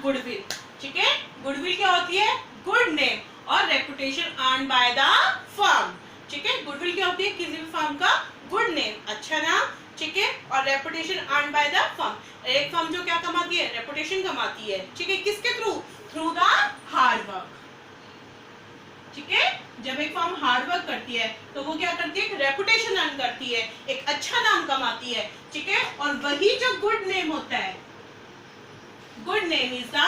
Goodwill. ठीक है, goodwill क्या होती है? गुड नेम और reputation earn by the firm. ठीक है, गुडविल क्या होती है? किसी भी फर्म का गुड नेम, अच्छा नाम, ठीक है, और reputation earn by the firm. एक फर्म जो क्या कमाती है? रेपुटेशन कमाती है। ठीक है, किसके through? Through the hard work. ठीक है, जब एक फर्म हार्ड वर्क करती है तो वो क्या करती है? एक रेपुटेशन अर्न करती है, एक अच्छा नाम कमाती है। ठीक है, और वही जो गुड नेम होता है, good name is the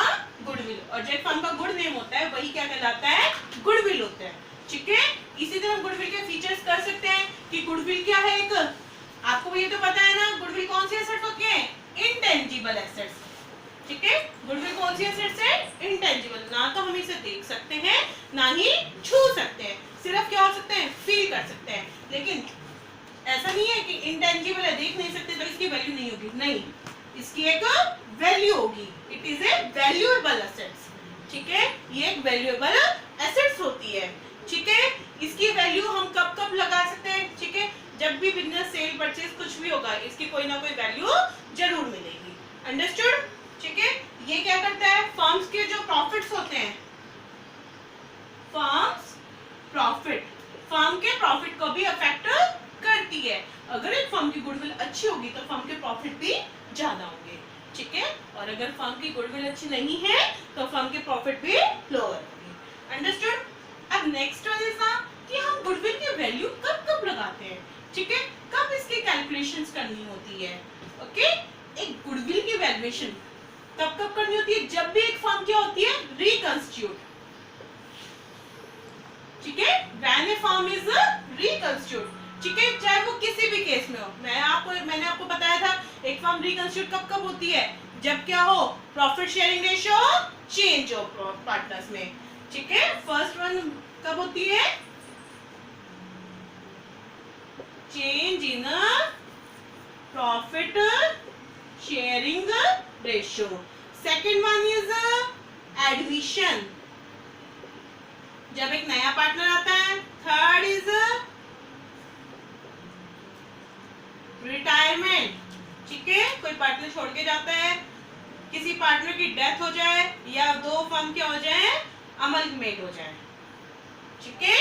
goodwill, और जो फर्म का गुड नेम होता है वही क्या कहलाता है? गुडविल होता है। ठीक है, इसी तरह गुडविल के फीचर्स कर सकते हैं कि गुडविल क्या है? एक आपको ये तो पता है ना, गुडविल कौन सी एसेट्स होती है? Intangible assets. ठीक है, गुडविल कौन सी एसेट्स है? इनटेंजिबल। ना तो हम इसे देख सकते हैं ना ही छू सकते हैं, सिर्फ क्या हो सकते हैं? फील कर सकते हैं। लेकिन ऐसा नहीं है कि इनटेंजिबल है, देख नहीं सकते तो इसकी वैल्यू नहीं होगी, नहीं, इसकी एक वैल्यू होगी। It is a valuable assets. ठीक है, ये एक वैल्यूएबल एसेट्स होती है। ठीक है, इसकी वैल्यू हम कब कब लगा सकते हैं? ठीक है, जब भी बिजनेस सेल परचेज कुछ भी होगा, इसकी कोई ना कोई वैल्यू जरूर मिलेगी। अंडरस्टूड? ठीक है, ये क्या करता है? फर्म्स के जो प्रॉफिट्स होते हैं, फर्म्स प्रॉफिट, फर्म के प्रॉफिट को भी अफेक्ट करती है। अगर एक फर्म की गुडविल अच्छी होगी तो फर्म के प्रॉफिट भी ज्यादा होंगे। ठीक है, और अगर फर्म की गुडविल अच्छी नहीं है तो फर्म के प्रॉफिट भी लोअर होंगे। अंडरस्टूड? अब नेक्स्ट वन इज ना कि हम गुडविल की वैल्यू कब कब लगाते हैं। ठीक है, कब इसकी कैलकुलेशंस करनी होती है? ओके, एक गुडविल की वैल्यूएशन कब कब करनी होती है? जब भी एक फर्म क्या होती है? रिकंस्टिट्यूट। ठीक है, व्हेन ए फर्म इज रिकंस्टिट्यूट। ठीक है, चाहे वो किसी भी केस में हो। मैंने आपको बताया था एक फर्म रिकंस्टिट्यूट कब कब होती है? जब क्या हो? प्रॉफिट शेयरिंग रेशियो चेंज हो पार्टनर्स में। ठीक है, फर्स्ट वन कब होती है? Change in profit sharing ratio. Second one is admission, जब एक नया पार्टनर आता है। Third is retirement. ठीक है, कोई पार्टनर छोड़ के जाता है, किसी पार्टनर की डेथ हो जाए या दो फर्म क्या हो जाए? अमलगमेट हो जाए। ठीक है,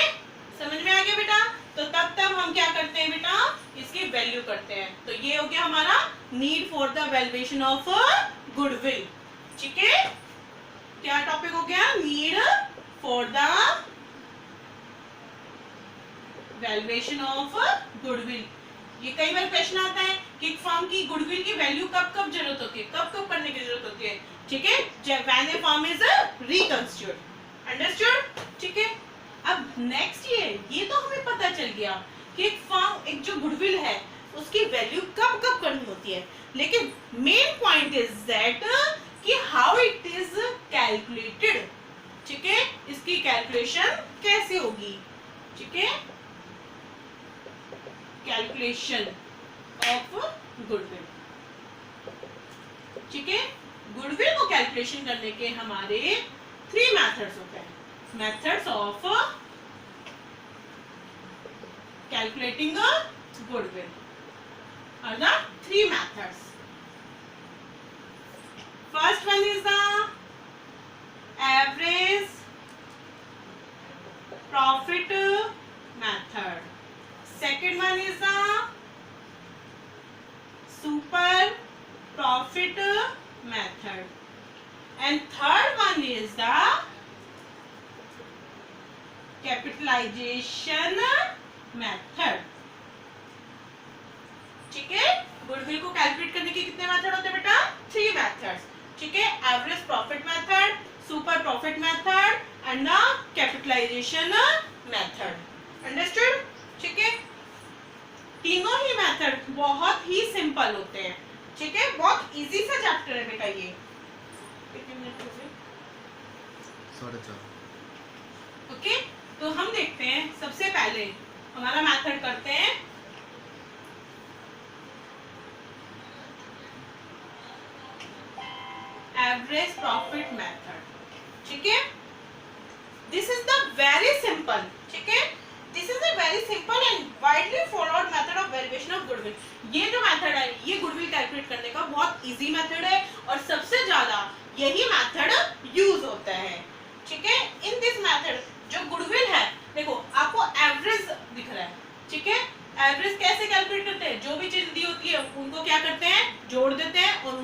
समझ में आ गया बेटा? तो तब हम क्या करते हैं बेटा? इसकी वैल्यू करते हैं। तो ये हो गया हमारा need for the valuation of goodwill. ठीक है, क्या टॉपिक हो गया? Need for the valuation of goodwill. ये कई बार क्वेश्चन आता है कि एक फर्म की गुडविल की वैल्यू कब कब जरूरत होती है, कब कब करने की जरूरत होती है। ठीक है, जब when a firm is reconstitute. Understood? ठीक है, अब नेक्स्ट ये तो हमें पता चल गया कि एक फर्म, एक जो गुडविल है उसकी वैल्यू कब कब करनी होती है। लेकिन मेन पॉइंट इज दैट कि हाउ इट इज कैलकुलेटेड। ठीक है, इसकी कैलकुलेशन कैसे होगी? ठीक है, कैलकुलेशन ऑफ गुडविल। ठीक है, गुडविल को कैलकुलेशन करने के हमारे 3 मेथड्स होते हैं। Methods of calculating goodwill are the 3 methods. First one is the average profit method. Second one is the super profit method. And third one is the capitalization method. ठीक है, goodwill को calculate करने के कितने method होते हैं बेटा? 3 methods. ठीक है, average profit method, super profit method and the capitalisation method. Understood? ठीक है, तीनों ही मेथड बहुत ही सिंपल होते हैं। ठीक है, बहुत इजी सा चैप्टर है बेटा ये। कितने मिनट हो गए? 4:30। ओके, तो हम देखते हैं सबसे पहले हमारा मेथड करते हैं एवरेज प्रॉफिट मेथड। ठीक है, this is the very simple. ठीक है, this is a very simple and widely followed method of valuation of goodwill. ये जो मेथड है ये गुडविल कैलकुलेट करने का बहुत इजी मेथड है और सबसे ज्यादा यही मेथड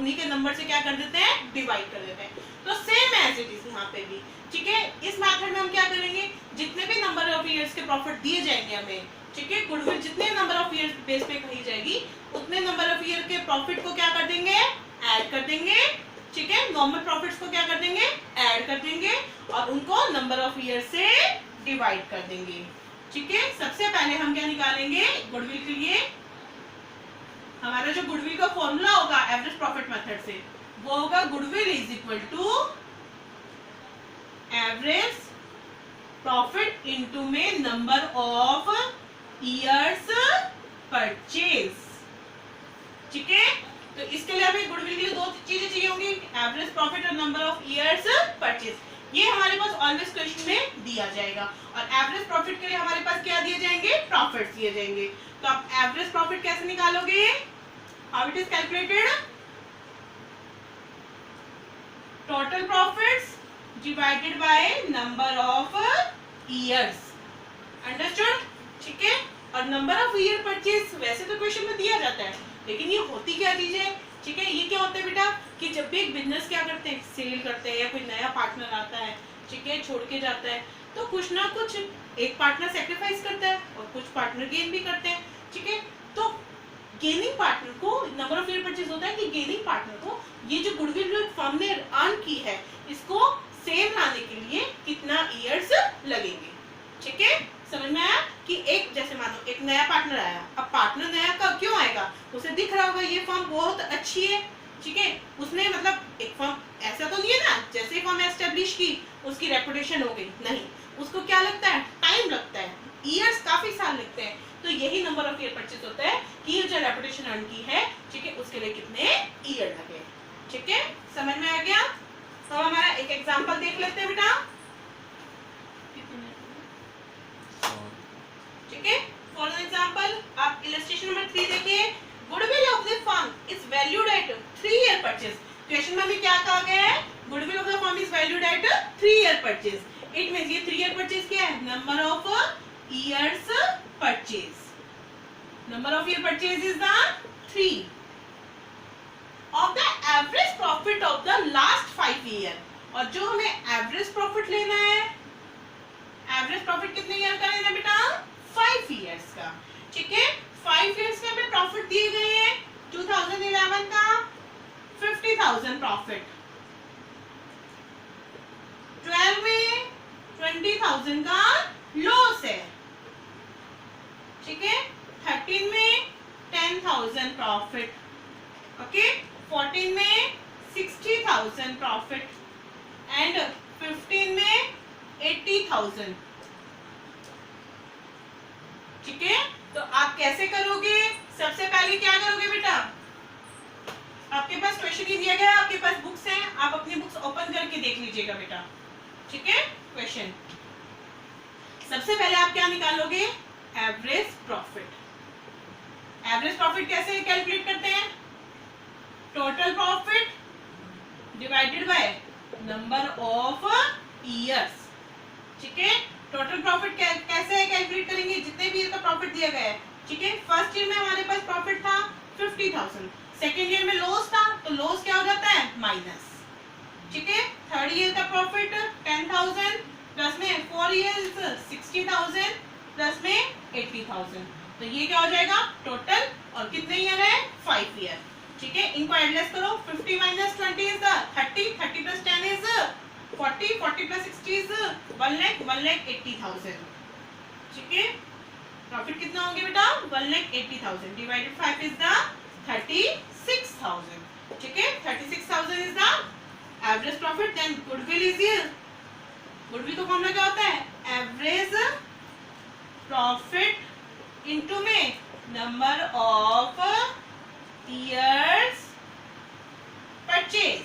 उन्हीं के नंबर से क्या कर देते हैं, डिवाइड कर देते हैं। तो सेम एज इट इज यहाँ पे भी, ठीक है। इस मेथड में हम क्या करेंगे, जितने भी नंबर ऑफ ईयर्स के प्रॉफिट दिए जाएंगे हमें, ठीक है, गुडविल जितने नंबर ऑफ ईयर्स बेस पे कही जाएगी उतने नंबर ऑफ ईयर के प्रॉफिट को क्या कर देंगे, ऐड कर देंगे, ठीक है। नॉर्मल प्रॉफिट्स को क्या कर देंगे, ऐड कर देंगे और उनको नंबर ऑफ ईयर से डिवाइड कर देंगे, ठीक है। सबसे पहले हम क्या निकालेंगे गुडविल के लिए, हमारा जो गुडविल का फॉर्मूला होगा एवरेज प्रॉफिट मेथड से, वो होगा goodwill is equal to average profit into में नंबर ऑफ ईयर्स परचेज, ठीक है। तो इसके लिए हमें गुडविल के लिए दो चीजें चाहिए होंगी, एवरेज प्रॉफिट और नंबर ऑफ ईयर्स परचेज। ये हमारे पास ऑलवेज क्वेश्चन में दिया जाएगा और एवरेज प्रॉफिट के लिए हमारे पास क्या दिए जाएंगे, प्रॉफिट दिए जाएंगे। तो आप एवरेज प्रॉफिट कैसे निकालोगे, how it is calculated, total profits divided by number of years, understood, ठीक है। और नंबर ऑफ ईयर परचेज वैसे तो क्वेश्चन में दिया जाता है, लेकिन ये होती क्या चीज है, ठीक है। ये क्या होता है बेटा कि जब भी एक बिजनेस क्या करते हैं, सेल करते हैं या कोई नया पार्टनर आता है, ठीक है, छोड़ के जाता है, तो कुछ ना कुछ एक पार्टनर सेक्रीफाइस करता है और कुछ पार्टनर गेन भी करते हैं, ठीक है। तो गेनिंग पार्टनर को नंबर ऑफ ईयर परचेज होता है कि गेनिंग पार्टनर को ये जो गुडविल जो फर्म ने अर्न की है इसको सेम लाने के लिए कितना ईयर्स लगेंगे, ठीक है। समझ में आया कि एक जैसे मानो एक नया पार्टनर आया, अब पार्टनर नया कब क्यों आएगा, उसे दिख रहा होगा ये फर्म बहुत अच्छी है, ठीक है, उसने मतलब एक फर्म ऐसा तो नहीं है ना जैसे फर्म एस्टेब्लिश की उसकी रेपुटेशन हो गई, नहीं, उसको क्या लगता है, टाइम लगता है, ईयर्स काफी साल लगते हैं। तो यही नंबर ऑफ ईयर परचेज होता है कि जो रेपुटेशन अर्न की है, ठीक है, उसके लिए कितने ईयर लगे, ठीक है। समझ में आ गया। तो हमारा एक एग्जांपल देख लेते हैं बेटा, ठीक है। फॉर एग्जांपल आप इलस्ट्रेशन नंबर 3 देखिए, goodwill of the firm is valued at 3 year purchase. Question में भी क्या कहा गया है, goodwill of the firm is valued at 3 year purchase. It means ये 3 ईयर परचेज क्या है, number of years purchase, number of year purchase is the 3 of the average profit of the last 5 year। और जो हमें average profit लेना है, average profit कितने year का लेना बेटा, 5 इयर्स का, ठीक है। 5 इयर्स के हमें प्रॉफिट दिए गए हैं, 2011 का 50,000 प्रॉफिट, 12 में 20,000 का लॉस है, ठीक है। 13 में 10,000 प्रॉफिट, ओके। 14 में 60,000 प्रॉफिट एंड 15 में 80,000, ठीक है। तो आप कैसे करोगे, सबसे पहले क्या करोगे बेटा, आपके पास क्वेश्चन ही दिया गया है, आपके पास बुक्स हैं, आप अपनी बुक्स ओपन करके देख लीजिएगा बेटा, ठीक है। क्वेश्चन सबसे पहले आप क्या निकालोगे, एवरेज प्रॉफिट। एवरेज प्रॉफिट कैसे कैलकुलेट करते हैं, total profit divided by number of years, ठीक है। टोटल प्रॉफिट कैसे कैलकुलेट करेंगे, जितने भी ईयर का प्रॉफिट दिया गया है, ठीक है। फर्स्ट ईयर में हमारे पास प्रॉफिट था 50,000, सेकेंड ईयर में लॉस था, तो लॉस क्या हो जाता है, माइनस, ठीक है। थर्ड ईयर का प्रॉफिट 10,000 प्लस में 4 ईयर्स 60,000 प्लस में 80,000, तो ये क्या हो जाएगा टोटल, और कितने ईयर है, 5 ईयर, ठीक है। इनको एडलेस करो, 50 minus 20 is 30, 30 plus 10 is 40, 40 plus 60 is 1,80,000, ठीक है। प्रॉफिट कितना होंगे बेटा, 1,80,000 डिवाइडेड 5 इज द 36,000, ठीक है। 36,000 is the average profit. Then goodwill is here, goodwill का फॉर्मूला क्या होता है, एवरेज प्रॉफिट इनटू में number of years purchase.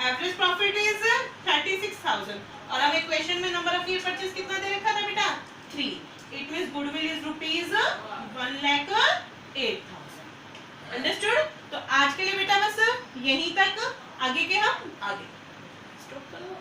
Average profit is 36,000 और हमें क्वेश्चन में नंबर ऑफ ईयर परचेज कितना दे रखा था बेटा, 3। It means goodwill is rupees 1,08,000, understood. तो आज के लिए बेटा बस यहीं तक, आगे के हम आगे स्टॉप करो।